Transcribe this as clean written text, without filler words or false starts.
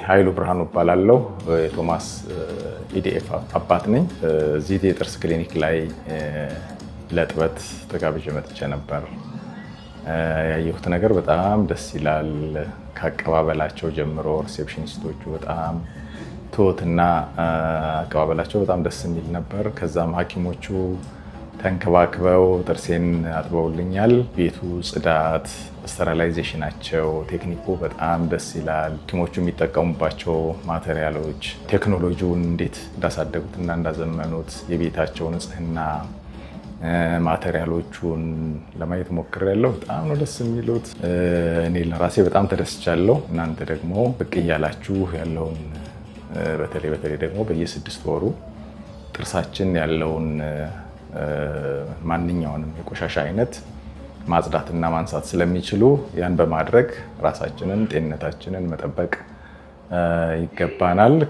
ኃይሉ ብርሃኑ እባላለሁ። የቶማስ ኢዲኤፍ አባት ነኝ። እዚህ የጥርስ ክሊኒክ ላይ ለጥበት ተጋብዤ መጥቼ ነበር። ያየሁት ነገር በጣም ደስ ይላል። ከአቀባበላቸው ጀምሮ ሪሴፕሽኒስቶቹ በጣም ትሁትና አቀባበላቸው በጣም ደስ የሚል ነበር። ከዛም ሐኪሞቹ ተንከባክበው ጥርሴን አጥበውልኛል። ቤቱ ጽዳት፣ ስተራላይዜሽናቸው፣ ቴክኒኩ በጣም ደስ ይላል። ሐኪሞቹ የሚጠቀሙባቸው ማቴሪያሎች ቴክኖሎጂውን እንዴት እንዳሳደጉትና እንዳዘመኑት የቤታቸው ንጽህና ማቴሪያሎቹን ለማየት ሞክሬያለሁ። በጣም ነው ደስ የሚሉት። እኔ ለራሴ በጣም ተደስቻለሁ። እናንተ ደግሞ ብቅ እያላችሁ ያለውን በተለይ ደግሞ በየ6 ወሩ ጥርሳችን ያለውን ማንኛውንም የቆሻሻ አይነት ማጽዳትና ማንሳት ስለሚችሉ ያን በማድረግ ራሳችንን ጤንነታችንን መጠበቅ ይገባናል።